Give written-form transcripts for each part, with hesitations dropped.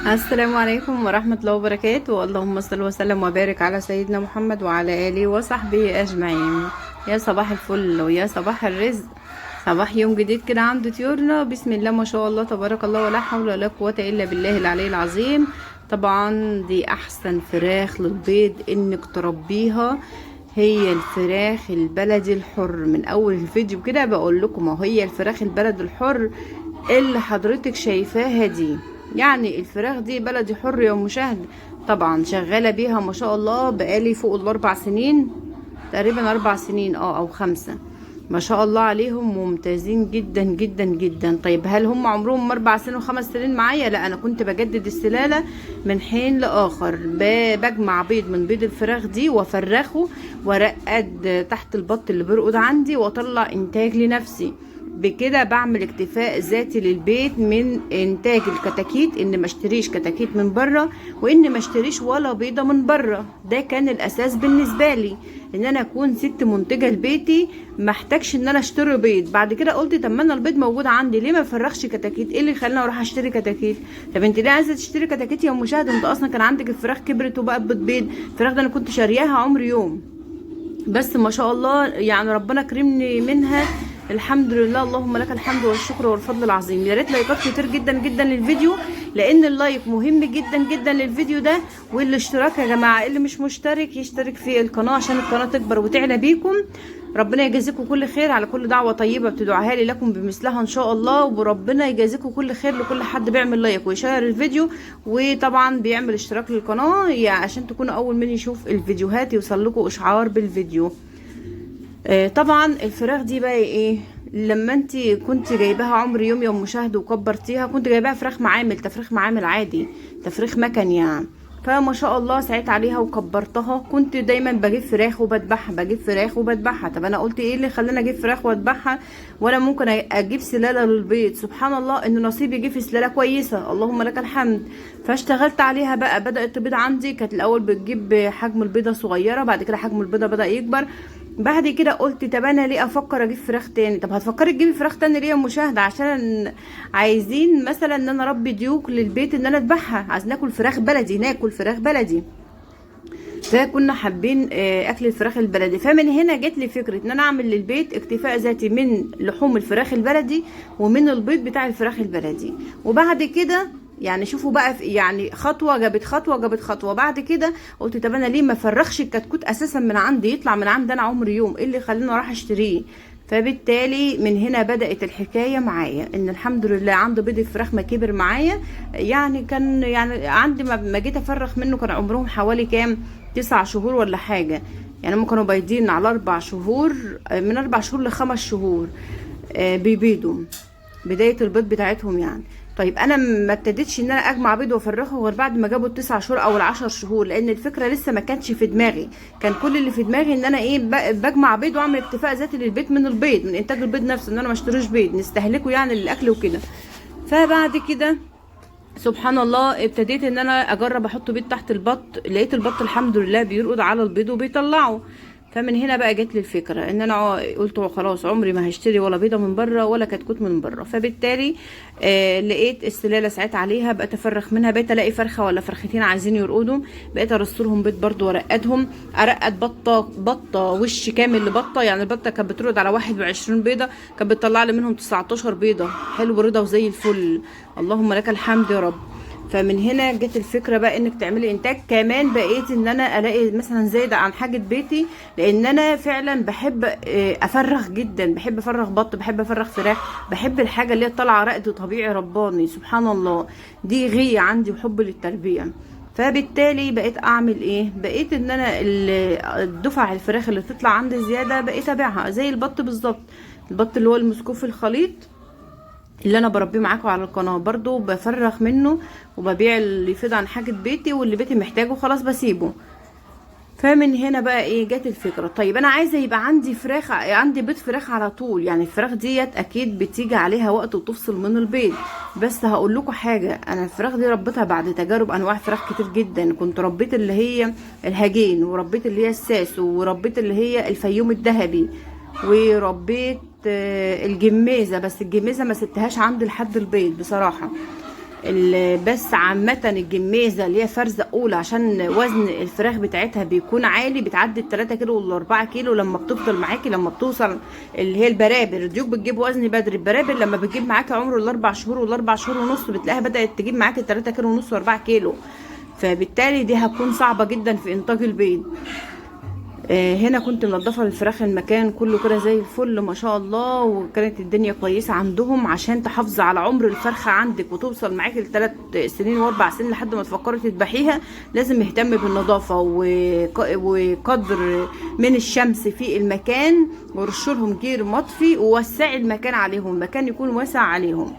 السلام عليكم ورحمة الله وبركاته. اللهم صل وسلم وبارك على سيدنا محمد وعلى آله وصحبه أجمعين. يا صباح الفل ويا صباح الرزق، صباح يوم جديد كده عند طيورنا. بسم الله ما شاء الله تبارك الله، ولا حول ولا قوة إلا بالله العلي العظيم. طبعا دي أحسن فراخ للبيض إنك تربيها، هي الفراخ البلدي الحر. من أول الفيديو كده بقول لكم اهو، هي الفراخ البلد الحر اللي حضرتك شايفاها دي. يعني الفراخ دي بلدي حر يا مشاهد. طبعا شغالة بيها ما شاء الله بقالي فوق ال4 سنين، تقريبا 4 سنين او 5. ما شاء الله عليهم، ممتازين جدا جدا جدا. طيب هل هم عمرهم 4 سنين و5 سنين معايا؟ لا، انا كنت بجدد السلالة من حين لاخر، بجمع بيض من بيض الفراخ دي وافرخه وارقد تحت البط اللي بيرقد عندي واطلع انتاج لنفسي. بكده بعمل اكتفاء ذاتي للبيت من انتاج الكتاكيت، ان ما اشتريش كتاكيت من بره، وان ما اشتريش ولا بيضه من بره. ده كان الاساس بالنسبه لي، ان انا اكون ست منتجه لبيتي، ما احتاجش ان انا اشتري بيض. بعد كده قلت طب ما انا البيض موجود عندي، ليه ما افرخش كتاكيت؟ ايه اللي خلاني اروح اشتري كتاكيت؟ طب انت ليه عايزه تشتري كتاكيت يا مشاهد؟ انت اصلا كان عندك الفراخ كبرت وبقت بتبيض. الفراخ ده انا كنت شارياها عمر يوم، بس ما شاء الله يعني ربنا كرمني منها، الحمد لله. اللهم لك الحمد والشكر والفضل العظيم. يا ريت لايكات كتير جدا جدا للفيديو، لان اللايك مهم جدا جدا للفيديو ده، والاشتراك يا جماعه. اللي مش مشترك يشترك في القناه عشان القناه تكبر وتعلى بيكم. ربنا يجازيكم كل خير على كل دعوه طيبه بتدعوها لي لكم بمثلها ان شاء الله، وربنا يجازيكم كل خير لكل حد بيعمل لايك ويشير الفيديو، وطبعا بيعمل اشتراك للقناه يعني عشان تكونوا اول من يشوف الفيديوهات يوصل لكم اشعار بالفيديو. طبعا الفراخ دي بقى ايه؟ لما انت كنت جايباها عمر يوم يوم مشاهد وكبرتيها، كنت جايباها فراخ معامل، تفريخ معامل عادي، تفريخ مكن يعني. فما شاء الله سعيت عليها وكبرتها. كنت دايما بجيب فراخ وبذبحها، بجيب فراخ وبذبحها. طب انا قلت ايه اللي خلاني اجيب فراخ واذبحها وانا ممكن اجيب سلاله للبيض؟ سبحان الله ان نصيبي جه في سلاله كويسه، اللهم لك الحمد. فاشتغلت عليها بقى، بدات تبيض عندي. كانت الاول بتجيب حجم البيضه صغيره، بعد كده حجم البيضه بدا يكبر. بعد كده قلت طب انا ليه افكر اجيب فراخ تاني؟ طب هتفكري تجيبي فراخ تاني ليه يا مشاهده؟ عشان عايزين مثلا ان انا اربي ديوك للبيت، ان انا اذبحها، عايزين ناكل فراخ بلدي، ناكل فراخ بلدي. فكنا حابين اكل الفراخ البلدي. فمن هنا جت لي فكره ان انا اعمل للبيت اكتفاء ذاتي من لحوم الفراخ البلدي ومن البيض بتاع الفراخ البلدي. وبعد كده يعني شوفوا بقى، يعني خطوه جابت خطوه جابت خطوه. بعد كده قلت طب انا ليه ما افرخش الكتكوت اساسا من عندي، يطلع من عندي انا عمر يوم، ايه اللي خلاني اروح اشتريه؟ فبالتالي من هنا بدأت الحكاية معايا، ان الحمد لله عند بيض الفراخ ما كبر معايا. يعني كان يعني عندي ما جيت افرخ منه كان عمرهم حوالي كام، 9 شهور ولا حاجة. يعني هم كانوا بايضين على 4 شهور، من 4 شهور ل5 شهور بيبيضوا، بداية البيض بتاعتهم يعني. طيب انا ما ابتديتش ان انا اجمع بيض وافرخه غير بعد ما جابوا ال9 شهور او ال10 شهور، لان الفكره لسه ما كانتش في دماغي. كان كل اللي في دماغي ان انا ايه، بجمع بيض واعمل اكتفاء ذاتي للبيت من البيض، من انتاج البيض نفسه، ان انا ما اشتروش بيض نستهلكه يعني للاكل وكده. فبعد كده سبحان الله ابتديت ان انا اجرب احط بيض تحت البط، لقيت البط الحمد لله بيرقد على البيض وبيطلعه. فمن هنا بقى جت لي الفكره ان انا قلت خلاص عمري ما هشتري ولا بيضه من بره ولا كتكوت من بره. فبالتالي لقيت السلاله ساعت عليها، بقيت افرخ منها، بقيت الاقي فرخه ولا فرختين عايزين يرقدوا، بقيت ارسلهم بيض برضو وارقدهم. ارقد بطه وش كامل لبطه، يعني البطه كانت بترقد على 21 بيضه، كانت بتطلع لي منهم 19 بيضه، حلو رضا وزي الفل، اللهم لك الحمد يا رب. فمن هنا جت الفكره بقى انك تعملي انتاج. كمان بقيت ان انا الاقي مثلا زايده عن حاجه بيتي، لان انا فعلا بحب افرغ جدا، بحب افرغ بط، بحب افرغ فراخ، بحب الحاجه اللي هي طالعه رقد طبيعي رباني، سبحان الله. دي غيه عندي وحب للتربيه. فبالتالي بقيت اعمل ايه، بقيت ان انا الدفع الفراخ اللي تطلع عندي زياده بقيت ابيعها زي البط بالظبط. البط اللي هو المسكوف الخليط اللي انا بربيه معاكم على القناه برضو بفرغ منه وببيع اللي يفيض عن حاجه بيتي، واللي بيتي محتاجه خلاص بسيبه. فمن هنا بقى ايه جت الفكره، طيب انا عايزه يبقى عندي فراخ، عندي بيض فراخ على طول. يعني الفراخ ديت اكيد بتيجي عليها وقت وتفصل من البيض. بس هقول لكم حاجه، انا الفراخ دي ربيتها بعد تجارب انواع فراخ كتير جدا. كنت ربيت اللي هي الهجين، وربيت اللي هي الساسو، وربيت اللي هي الفيوم الذهبي، وربيت الجميزه. بس الجميزه ما سبتهاش عندي لحد البيض بصراحه. بس عامة الجميزة اللي هي فرزة أولى عشان وزن الفراخ بتاعتها بيكون عالي، بتعدي ال3 كيلو وال4 كيلو. لما بتفضل معاكي لما بتوصل اللي هي البرابر، الديوك بتجيب وزن بدري، البرابر لما بتجيب معاكي عمر ال4 شهور وال4 شهور ونص بتلاقيها بدأت تجيب معاكي 3 كيلو ونص و4 كيلو. فبالتالي دي هتكون صعبة جدا في إنتاج البيض. هنا كنت منضفه للفراخ المكان كله كده زي الفل ما شاء الله، وكانت الدنيا كويسه عندهم. عشان تحافظي على عمر الفرخه عندك وتوصل معاكي ل3 سنين و4 سنين لحد ما تفكري تذبحيها، لازم نهتم بالنظافه وقدر من الشمس في المكان، ورشلهم جير مطفي، ووسعي المكان عليهم، المكان يكون واسع عليهم.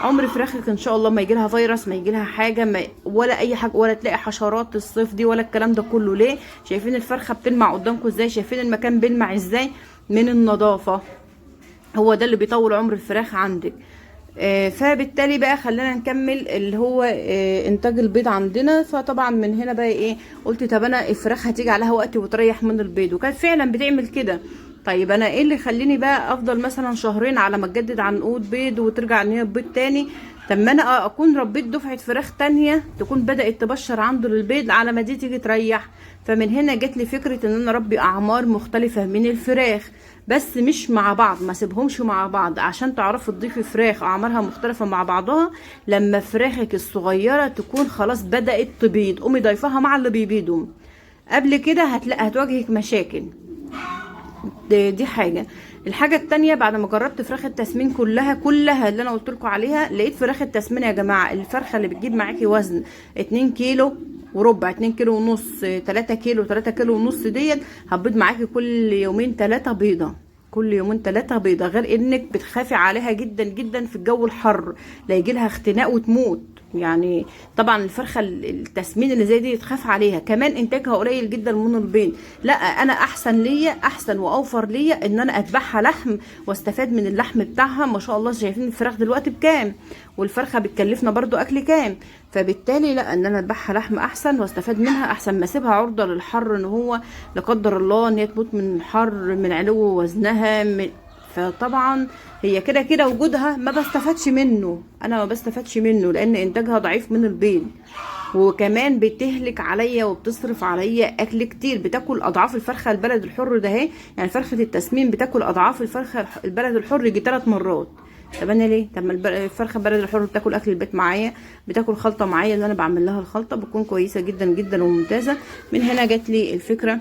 عمر فراخك ان شاء الله ما يجيلها فيروس، ما يجيلها حاجه، ما ولا اي حاجه، ولا تلاقي حشرات الصيف دي ولا الكلام ده كله. ليه؟ شايفين الفرخه بتلمع قدامكم ازاي؟ شايفين المكان بيلمع ازاي؟ من النظافه. هو ده اللي بيطول عمر الفراخ عندك. فبالتالي بقى خلينا نكمل اللي هو انتاج البيض عندنا. فطبعا من هنا بقى ايه، قلت طب انا الفراخ هتيجي عليها وقت وتريح من البيض، وكانت فعلا بتعمل كده. طيب انا ايه اللي يخليني بقى افضل مثلا شهرين على ما تجدد عنقود بيض وترجع ان هي بيض تاني؟ طب ما انا اكون ربيت دفعه فراخ تانية تكون بدات تبشر عنده للبيض على ما دي تيجي تريح. فمن هنا جت لي فكره ان انا اربي اعمار مختلفه من الفراخ، بس مش مع بعض، ما سيبهمش مع بعض، عشان تعرفوا تضيفي فراخ اعمارها مختلفه مع بعضها. لما فراخك الصغيره تكون خلاص بدات تبيض، قومي ضيفها مع اللي بيبيضوا. قبل كده هتواجهك مشاكل. دي حاجه. الحاجه التانية، بعد ما جربت فراخ التسمين كلها اللي انا قلت لكم عليها، لقيت فراخ التسمين يا جماعه، الفرخه اللي بتجيب معاكي وزن 2 كيلو وربع، 2 كيلو ونص، 3 كيلو، 3 كيلو ونص، ديت هتبيض معاكي كل يومين 3 بيضه، كل يومين 3 بيضه. غير انك بتخافي عليها جدا جدا في الجو الحر، لا يجيلها اختناق وتموت. يعني طبعا الفرخه التسمين اللي زي دي تخاف عليها، كمان انتاجها قليل جدا من البيض. لا انا احسن ليا، احسن واوفر ليا ان انا اذبحها لحم واستفاد من اللحم بتاعها. ما شاء الله شايفين الفراخ دلوقتي بكام، والفرخه بتكلفنا برضو اكل كام. فبالتالي لا، ان انا اذبحها لحم احسن واستفاد منها، احسن ما اسيبها عرضه للحر، ان هو لا قدر الله ان هي تموت من الحر، من علو وزنها. فطبعا هي كده كده وجودها ما بستفادش منه، انا ما بستفادش منه، لان انتاجها ضعيف من البيض. وكمان بتهلك عليا وبتصرف عليا اكل كتير، بتاكل اضعاف الفرخه البلد الحر ده اهي. يعني فرخه التسمين بتاكل اضعاف الفرخه البلد الحر يجي 3 مرات. طب انا ليه؟ طب ما الفرخه البلد الحر بتاكل اكل البيت معايا، بتاكل خلطه معايا اللي انا بعمل لها الخلطه بتكون كويسه جدا جدا وممتازه. من هنا جات لي الفكره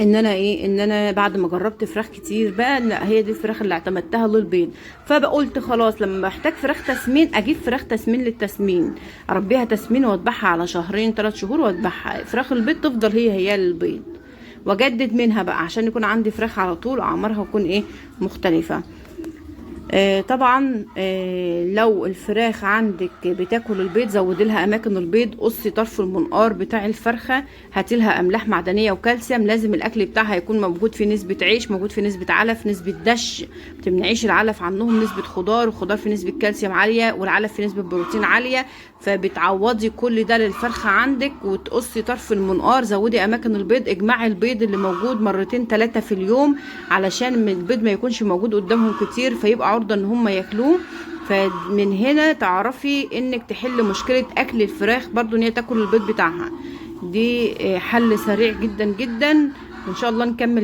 ان انا ايه، ان انا بعد ما جربت فراخ كتير بقى، لا هي دي الفراخ اللي اعتمدتها للبيض. فبقولت خلاص لما بحتاج فراخ تسمين اجيب فراخ تسمين للتسمين، اربيها تسمين واذبحها على شهرين 3 شهور واذبحها. فراخ البيض تفضل هي للبيض، واجدد منها بقى عشان يكون عندي فراخ على طول اعمارها تكون ايه، مختلفه. طبعا لو الفراخ عندك بتاكل البيض، زودي لها اماكن البيض، قصي طرف المنقار بتاع الفرخه، هاتي لها املاح معدنيه وكالسيوم. لازم الاكل بتاعها يكون موجود فيه نسبه عيش، موجود فيه نسبه علف، نسبه دش، ما تمنعيش العلف عنهم، نسبه خضار، وخضار في نسبه كالسيوم عاليه، والعلف في نسبه بروتين عاليه. فبتعوضي كل ده للفرخه عندك. وتقصي طرف المنقار، زودي اماكن البيض، اجمعي البيض اللي موجود 2 3 في اليوم، علشان البيض ما يكونش موجود قدامهم كتير فيبقى عرضه ان هم ياكلوه. فمن هنا تعرفي انك تحل مشكله اكل الفراخ برضو، ان هي تاكل البيض بتاعها. دي حل سريع جدا جدا. ان شاء الله نكمل